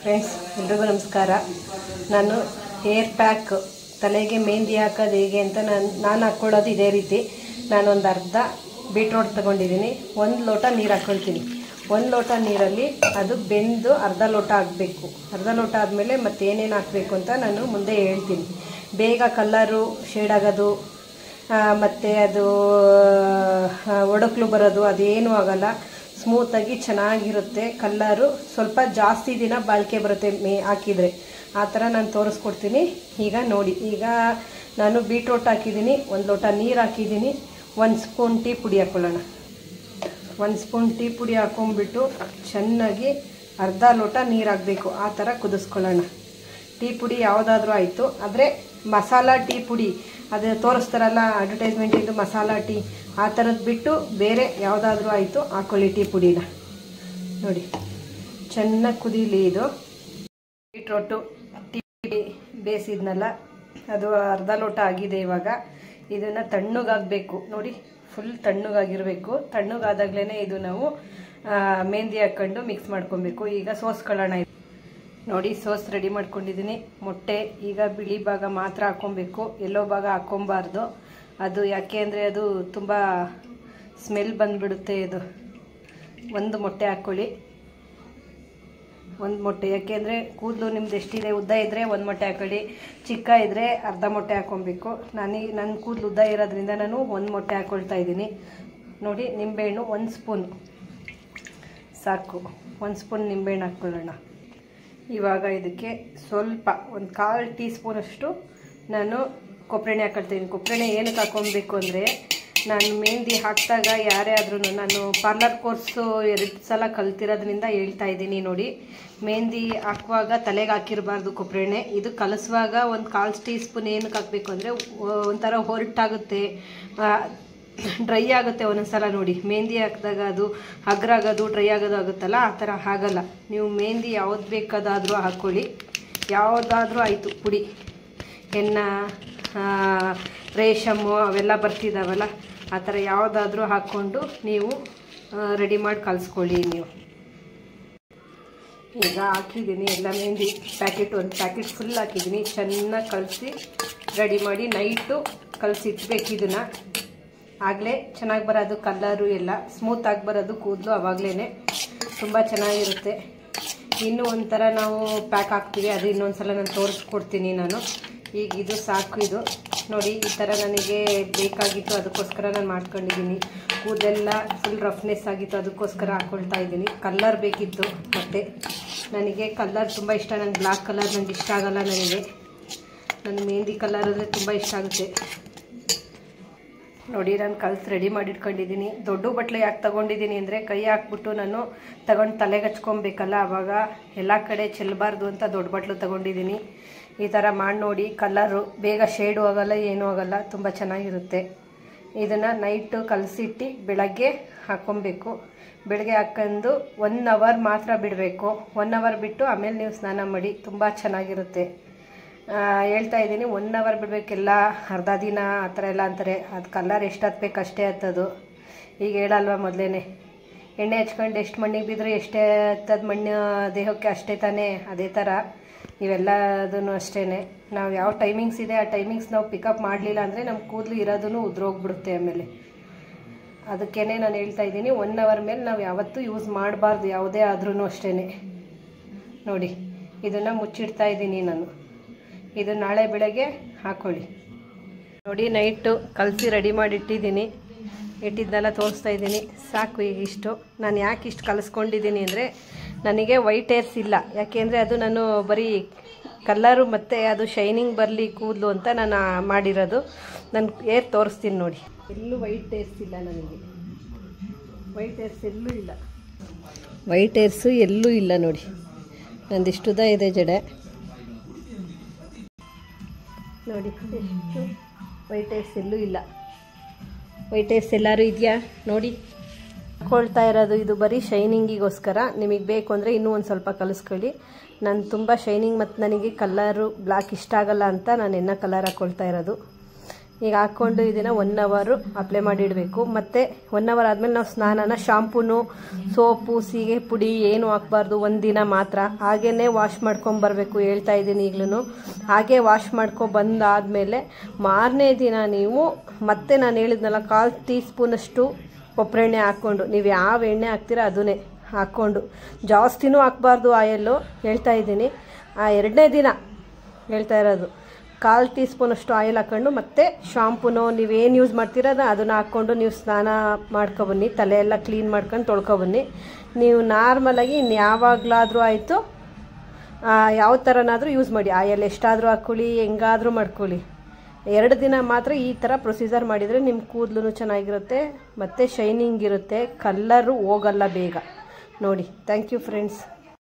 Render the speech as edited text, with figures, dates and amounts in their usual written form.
Friends ಎಲ್ರಿಗೂ ನಮಸ್ಕಾರ. ನಾನು ಹೇರ್ ಪ್ಯಾಕ್ ತಲೆಗೆ ಮೆಹಂದಿ ಹಾಕೋದು ಹೇಗೆ ಅಂತ ನಾನು ಹಾಕ್ಕೊಳ್ಳೋದು ಇದೇ ರೀತಿ. ನಾನೊಂದು ಅರ್ಧ ಬೀಟ್ರೋಟ್ ತೊಗೊಂಡಿದ್ದೀನಿ. 1 ಲೋಟ ನೀರು ಹಾಕ್ಕೊಳ್ತೀನಿ. 1 ಲೋಟ ನೀರಲ್ಲಿ ಅದು ಬೆಂದು ಅರ್ಧ ಲೋಟ ಆಗಬೇಕು. ಅರ್ಧ ಲೋಟ ಆದಮೇಲೆ ಮತ್ತೆ ಏನೇನು ಹಾಕಬೇಕು ಅಂತ ನಾನು ಮುಂದೆ ಹೇಳ್ತೀನಿ. ಬೇಗ ಕಲ್ಲರು ಶೇಡ್ ಆಗೋದು ಮತ್ತು ಅದು ಒಡಕಲು ಬರೋದು ಅದೇನೂ ಆಗಲ್ಲ. ಸ್ಮೂತಾಗಿ ಚೆನ್ನಾಗಿರುತ್ತೆ. ಕಲ್ಲರು ಸ್ವಲ್ಪ ಜಾಸ್ತಿ ದಿನ ಬಾಳಿಕೆ ಬರುತ್ತೆ ಹಾಕಿದರೆ. ಆ ಥರ ನಾನು ತೋರಿಸ್ಕೊಡ್ತೀನಿ. ಈಗ ನೋಡಿ, ಈಗ ನಾನು ಬೀಟ್ರೋಟ್ ಹಾಕಿದ್ದೀನಿ, 1 ಲೋಟ ನೀರು ಹಾಕಿದ್ದೀನಿ, 1 ಸ್ಪೂನ್ ಟೀ ಪುಡಿ ಹಾಕ್ಕೊಳ್ಳೋಣ. 1 ಸ್ಪೂನ್ ಟೀ ಪುಡಿ ಹಾಕ್ಕೊಂಬಿಟ್ಟು ಚೆನ್ನಾಗಿ ಅರ್ಧ ಲೋಟ ನೀರು ಹಾಕಬೇಕು. ಆ ಥರ ಕುದಿಸ್ಕೊಳ್ಳೋಣ. ಟೀ ಪುಡಿ ಯಾವುದಾದ್ರೂ ಆಯಿತು, ಆದರೆ ಮಸಾಲ ಟೀ ಪುಡಿ ಅದು ತೋರಿಸ್ತಾರಲ್ಲ ಅಡ್ವರ್ಟೈಸ್ಮೆಂಟಿಂದು ಮಸಾಲ ಟೀ, ಆ ಥರದ್ದು ಬಿಟ್ಟು ಬೇರೆ ಯಾವುದಾದ್ರೂ ಆಯಿತು ಹಾಕ್ಕೊಳ್ಳಿ ಟೀ ಪುಡಿನ. ನೋಡಿ ಚೆನ್ನಾಗಿ ಕುದೀಲಿ. ಇದು ಬೀಟ್ರೋಟು ಟೀ ಪುಡಿ ಬೇಯಿಸಿದ್ನಲ್ಲ ಅದು ಅರ್ಧ ಲೋಟ ಆಗಿದೆ. ಇವಾಗ ಇದನ್ನು ತಣ್ಣಗಾಗಬೇಕು. ನೋಡಿ ಫುಲ್ ತಣ್ಣಗಾಗಿರಬೇಕು. ತಣ್ಣಗಾದಾಗಲೇ ಇದು ನಾವು ಮೆಹಂದಿ ಹಾಕ್ಕೊಂಡು ಮಿಕ್ಸ್ ಮಾಡ್ಕೊಬೇಕು. ಈಗ ಸೋಸ್ಕೊಳ್ಳೋಣ. ನೋಡಿ ಸೋಸ್ ರೆಡಿ ಮಾಡ್ಕೊಂಡಿದ್ದೀನಿ. ಮೊಟ್ಟೆ ಈಗ ಬಿಳಿ ಭಾಗ ಮಾತ್ರ ಹಾಕ್ಕೊಬೇಕು, ಎಲ್ಲೋ ಭಾಗ ಹಾಕ್ಕೊಬಾರ್ದು. ಅದು ಯಾಕೆ ಅಂದರೆ ಅದು ತುಂಬ ಸ್ಮೆಲ್ ಬಂದುಬಿಡುತ್ತೆ. ಇದು 1 ಮೊಟ್ಟೆ ಹಾಕ್ಕೊಳ್ಳಿ. 1 ಮೊಟ್ಟೆ, ಯಾಕೆಂದರೆ ಕೂದಲು ನಿಮ್ದು ಎಷ್ಟಿದೆ, ಉದ್ದ ಇದ್ದರೆ 1 ಮೊಟ್ಟೆ ಹಾಕ್ಕೊಳ್ಳಿ, ಚಿಕ್ಕ ಇದ್ದರೆ ಅರ್ಧ ಮೊಟ್ಟೆ ಹಾಕ್ಕೊಬೇಕು. ನನ್ನ ಕೂದಲು ಉದ್ದ ಇರೋದ್ರಿಂದ ನಾನು 1 ಮೊಟ್ಟೆ ಹಾಕ್ಕೊಳ್ತಾ ಇದ್ದೀನಿ. ನೋಡಿ ನಿಂಬೆಹಣ್ಣು 1 ಸ್ಪೂನ್ ಸಾಕು. 1 ಸ್ಪೂನ್ ನಿಂಬೆಹಣ್ಣು ಹಾಕ್ಕೊಳ್ಳೋಣ. ಇವಾಗ ಇದಕ್ಕೆ ಸ್ವಲ್ಪ 1/4 ಟೀ ಸ್ಪೂನಷ್ಟು ನಾನು ಕೊಬ್ಬರೆಣ್ಣೆ ಹಾಕ್ಕೊಳ್ತೀನಿ. ಕೊಬ್ಬರೆಣ್ಣೆ ಏನಕ್ಕೆ ಹಾಕ್ಕೊಬೇಕು ಅಂದರೆ, ನಾನು ಮೆಹಂದಿ ಹಾಕಿದಾಗ ಯಾರೇ ಆದ್ರೂ, ನಾನು ಪಾರ್ಲರ್ ಕೋರ್ಸು 2 ಸಲ ಕಲ್ತಿರೋದ್ರಿಂದ ಹೇಳ್ತಾ ಇದ್ದೀನಿ. ನೋಡಿ, ಮೆಹಂದಿ ಹಾಕುವಾಗ ತಲೆಗೆ ಹಾಕಿರಬಾರ್ದು ಕೊಬ್ಬರೆಣ್ಣೆ. ಇದು ಕಲಿಸುವಾಗ 1/4 ಟೀ ಸ್ಪೂನ್ ಏನಕ್ಕೆ ಹಾಕಬೇಕು ಅಂದರೆ, ಒಂಥರ ಹೊರಟಾಗುತ್ತೆ, ಡ್ರೈ ಆಗುತ್ತೆ ಒಂದೊಂದ್ಸಲ. ನೋಡಿ ಮೆಹಂದಿ ಹಾಕಿದಾಗ ಅದು ಹಗ್ರಾಗೋದು ಡ್ರೈ ಆಗೋದು ಆಗುತ್ತಲ್ಲ, ಆ ಥರ ಆಗಲ್ಲ. ನೀವು ಮೆಹಂದಿ ಯಾವ್ದು ಬೇಕಾದಾದರೂ ಹಾಕ್ಕೊಳ್ಳಿ, ಯಾವುದಾದ್ರೂ ಆಯಿತು ಪುಡಿ, ಎನ್ನ ರೇಷಮ್ಮು ಅವೆಲ್ಲ ಬರ್ತಿದ್ದಾವಲ್ಲ, ಆ ಥರ ಯಾವುದಾದ್ರೂ ಹಾಕ್ಕೊಂಡು ನೀವು ರೆಡಿ ಮಾಡಿ ಕಲಿಸ್ಕೊಳ್ಳಿ. ನೀವು ಈಗ ಹಾಕಿದ್ದೀನಿ ಎಲ್ಲ ಮೆಹಂದಿ ಪ್ಯಾಕೆಟ್, 1 ಪ್ಯಾಕೆಟ್ ಫುಲ್ ಹಾಕಿದ್ದೀನಿ. ಚೆನ್ನಾಗಿ ಕಲಸಿ ರೆಡಿ ಮಾಡಿ ನೈಟು ಕಲಸಿಟ್ಬೇಕು. ಇದನ್ನು ಆಗಲೇ ಚೆನ್ನಾಗಿ ಬರೋದು, ಕಲ್ಲರು ಎಲ್ಲ ಸ್ಮೂತಾಗಿ ಬರೋದು ಕೂದಲು, ಆವಾಗಲೇ ತುಂಬ ಚೆನ್ನಾಗಿರುತ್ತೆ. ಇನ್ನೂ ಒಂಥರ ನಾವು ಪ್ಯಾಕ್ ಹಾಕ್ತೀವಿ, ಅದು ಇನ್ನೊಂದು ಸಲ ನಾನು ತೋರಿಸ್ಕೊಡ್ತೀನಿ ನಾನು. ಈಗ ಇದು ಸಾಕು. ಇದು ನೋಡಿ ಈ ಥರ ನನಗೆ ಬೇಕಾಗಿತ್ತು, ಅದಕ್ಕೋಸ್ಕರ ನಾನು ಮಾಡ್ಕೊಂಡಿದ್ದೀನಿ. ಕೂದಲೆಲ್ಲ ಫುಲ್ ರಫ್ನೆಸ್ ಆಗಿತ್ತು, ಅದಕ್ಕೋಸ್ಕರ ಹಾಕ್ಕೊಳ್ತಾ ಇದ್ದೀನಿ. ಕಲ್ಲರ್ ಬೇಕಿತ್ತು, ಮತ್ತು ನನಗೆ ಕಲ್ಲರ್ ತುಂಬ ಇಷ್ಟ. ನನಗೆ ಬ್ಲ್ಯಾಕ್ ಕಲರ್ ನನಗೆ ಇಷ್ಟ ಆಗೋಲ್ಲ. ನನ್ನ ಮೆಹಂದಿ ಕಲರ್ ಅಂದರೆ ತುಂಬ ಇಷ್ಟ ಆಗುತ್ತೆ. ನೋಡಿ ನಾನು ಕಲ್ಸಿ ರೆಡಿ ಮಾಡಿ ಇಟ್ಕೊಂಡಿದ್ದೀನಿ. ದೊಡ್ಡ ಬಟ್ಲು ಯಾಕೆ ತೊಗೊಂಡಿದ್ದೀನಿ ಅಂದರೆ, ಕೈ ಹಾಕ್ಬಿಟ್ಟು ನಾನು ತಗೊಂಡು ತಲೆಗೆ ಹಚ್ಕೊಬೇಕಲ್ಲ, ಆವಾಗ ಎಲ್ಲ ಕಡೆ ಚೆಲ್ಲಬಾರ್ದು ಅಂತ ದೊಡ್ಡ ಬಟ್ಲು ತೊಗೊಂಡಿದ್ದೀನಿ. ಈ ಥರ ಮಾಡಿ ನೋಡಿ, ಕಲರು ಬೇಗ ಶೇಡು ಆಗೋಲ್ಲ, ಏನೂ ಆಗೋಲ್ಲ, ತುಂಬ ಚೆನ್ನಾಗಿರುತ್ತೆ. ಇದನ್ನು ನೈಟು ಕಲಸಿಟ್ಟು ಬೆಳಗ್ಗೆ ಹಾಕ್ಕೊಬೇಕು. ಬೆಳಗ್ಗೆ ಹಾಕ್ಕೊಂಡು 1 ಅವರ್ ಮಾತ್ರ ಬಿಡಬೇಕು. 1 ಅವರ್ ಬಿಟ್ಟು ಆಮೇಲೆ ನೀವು ಸ್ನಾನ ಮಾಡಿ, ತುಂಬ ಚೆನ್ನಾಗಿರುತ್ತೆ. ಹೇಳ್ತಾ ಇದ್ದೀನಿ 1 ಅವರ್ ಬಿಡಬೇಕೆಲ್ಲ, ಅರ್ಧ ದಿನ ಆ ಥರ ಎಲ್ಲ ಅಂತಾರೆ. ಅದು ಕಲರ್ ಎಷ್ಟು ಹತ್ಬೇಕು ಅಷ್ಟೇ ಹತ್ತದು. ಈಗ ಹೇಳಲ್ವ ಮೊದಲೇ, ಎಣ್ಣೆ ಹಚ್ಕೊಂಡು ಎಷ್ಟು ಮಣ್ಣಿಗೆ ಬಿದ್ದರೆ ಎಷ್ಟೇ ಹತ್ತದ ಮಣ್ಣು ದೇಹಕ್ಕೆ ಅಷ್ಟೇ ತಾನೇ. ಅದೇ ಥರ ಇವೆಲ್ಲದೂ ಅಷ್ಟೇ. ನಾವು ಯಾವ ಟೈಮಿಂಗ್ಸ್ ಇದೆ ಆ ಟೈಮಿಂಗ್ಸ್ ನಾವು ಪಿಕಪ್ ಮಾಡಲಿಲ್ಲ ಅಂದರೆ ನಮ್ಮ ಕೂದಲು ಇರೋದೂ ಉದ್ರೋಗ್ಬಿಡುತ್ತೆ ಆಮೇಲೆ. ಅದಕ್ಕೇ ನಾನು ಹೇಳ್ತಾ ಇದ್ದೀನಿ, 1 ಅವರ್ ಮೇಲೆ ನಾವು ಯಾವತ್ತೂ ಯೂಸ್ ಮಾಡಬಾರ್ದು, ಯಾವುದೇ ಆದ್ರೂ ಅಷ್ಟೇ. ನೋಡಿ ಇದನ್ನು ಮುಚ್ಚಿಡ್ತಾ ಇದ್ದೀನಿ ನಾನು. ಇದು ನಾಳೆ ಬೆಳಗ್ಗೆ ಹಾಕ್ಕೊಳ್ಳಿ. ನೋಡಿ ನೈಟು ಕಲಸಿ ರೆಡಿ ಮಾಡಿ ಇಟ್ಟಿದ್ದೆಲ್ಲ ತೋರಿಸ್ತಾ ಇದ್ದೀನಿ. ಸಾಕು ಈಗ ಇಷ್ಟು. ನಾನು ಯಾಕೆ ಇಷ್ಟು ಕಲಿಸ್ಕೊಂಡಿದ್ದೀನಿ ಅಂದರೆ, ನನಗೆ ವೈಟ್ ಹೇರ್ಸ್ ಇಲ್ಲ. ಯಾಕೆಂದರೆ ಅದು ನಾನು ಬರೀ ಕಲ್ಲರು ಮತ್ತು ಅದು ಶೈನಿಂಗ್ ಬರಲಿ ಕೂದಲು ಅಂತ ನಾನು ಮಾಡಿರೋದು. ನನ್ನ ಹೇರ್ ತೋರಿಸ್ತೀನಿ ನೋಡಿ. ಎಲ್ಲೂ ವೈಟ್ ಹೇರ್ಸ್ ಇಲ್ಲ ನನಗೆ. ವೈಟ್ ಹೇರ್ಸ್ ಎಲ್ಲೂ ಇಲ್ಲ. ವೈಟ್ ಹೇರ್ಸು ಎಲ್ಲೂ ಇಲ್ಲ ನೋಡಿ. ನಂದಿಷ್ಟುದ ಇದೆ ಜಡೆ ನೋಡಿ. ಎಷ್ಟು ವೈಟ್ ಹೇರ್ಸ್ ಎಲ್ಲೂ ಇಲ್ಲ. ವೈಟ್ ಹೇರ್ಸ್ ಎಲ್ಲರೂ ಇದೆಯಾ ನೋಡಿ. ಹಾಕ್ಕೊಳ್ತಾ ಇರೋದು ಇದು ಬರೀ ಶೈನಿಂಗಿಗೋಸ್ಕರ. ನಿಮಗೆ ಬೇಕು ಅಂದರೆ ಇನ್ನೂ ಒಂದು ಸ್ವಲ್ಪ ಕಲಿಸ್ಕೊಳ್ಳಿ. ನಾನು ತುಂಬ ಶೈನಿಂಗ್ ಮತ್ತು ನನಗೆ ಕಲ್ಲರು ಬ್ಲ್ಯಾಕ್ ಇಷ್ಟ ಆಗಲ್ಲ ಅಂತ ನಾನು ಎನ್ನ ಕಲರ್ ಹಾಕ್ಕೊಳ್ತಾ ಇರೋದು. ಈಗ ಹಾಕ್ಕೊಂಡು ಇದನ್ನು 1 ಅವರ್ ಅಪ್ಲೈ ಮಾಡಿಡಬೇಕು. ಮತ್ತು 1 ಅವರ್ ಆದಮೇಲೆ ನಾವು ಸ್ನಾನನ ಶಾಂಪೂನು ಸೋಪು ಸೀಗೆ ಪುಡಿ ಏನು ಹಾಕ್ಬಾರ್ದು, 1 ದಿನ ಮಾತ್ರ ಹಾಗೇ ವಾಶ್ ಮಾಡ್ಕೊಂಬರ್ಬೇಕು ಹೇಳ್ತಾ ಇದ್ದೀನಿ ಈಗಲೂ. ಹಾಗೆ ವಾಶ್ ಬಂದಾದಮೇಲೆ ಮಾರನೇ ದಿನ ನೀವು ಮತ್ತೆ ನಾನು ಹೇಳಿದ್ನಲ್ಲ 1/4 ಟೀ ಸ್ಪೂನಷ್ಟು ಕೊಬ್ಬರೆಣ್ಣೆ ಹಾಕ್ಕೊಂಡು, ನೀವು ಯಾವ ಎಣ್ಣೆ ಹಾಕ್ತೀರ ಅದನ್ನೇ ಹಾಕ್ಕೊಂಡು, ಜಾಸ್ತಿನೂ ಹಾಕ್ಬಾರ್ದು ಆಯಲ್ಲು ಹೇಳ್ತಾ ಇದ್ದೀನಿ. ಆ 2ನೇ ದಿನ ಹೇಳ್ತಾ ಇರೋದು 1/4 ಟೀ ಸ್ಪೂನಷ್ಟು ಆಯಿಲ್ ಹಾಕ್ಕೊಂಡು ಮತ್ತೆ ಶಾಂಪೂನೋ ನೀವೇನು ಯೂಸ್ ಮಾಡ್ತೀರ ಅದನ್ನು ಹಾಕ್ಕೊಂಡು ನೀವು ಸ್ನಾನ ಮಾಡ್ಕೊಬನ್ನಿ. ತಲೆ ಎಲ್ಲ ಕ್ಲೀನ್ ಮಾಡ್ಕೊಂಡು ತೊಳ್ಕೊಬನ್ನಿ. ನೀವು ನಾರ್ಮಲಾಗಿ ಇನ್ಯಾವಾಗಲಾದರೂ ಆಯಿತು ಯಾವ ಥರನಾದರೂ ಯೂಸ್ ಮಾಡಿ, ಆಯಿಲ್ ಎಷ್ಟಾದರೂ ಹಾಕ್ಕೊಳ್ಳಿ, ಹೆಂಗಾದರೂ ಮಾಡ್ಕೊಳ್ಳಿ. 2 ದಿನ ಮಾತ್ರ ಈ ಥರ ಪ್ರೊಸೀಜರ್ ಮಾಡಿದರೆ ನಿಮ್ಮ ಕೂದಲು ಚೆನ್ನಾಗಿರುತ್ತೆ ಮತ್ತು ಶೈನಿಂಗ್ ಇರುತ್ತೆ, ಕಲ್ಲರು ಹೋಗಲ್ಲ ಬೇಗ ನೋಡಿ. Thank you friends.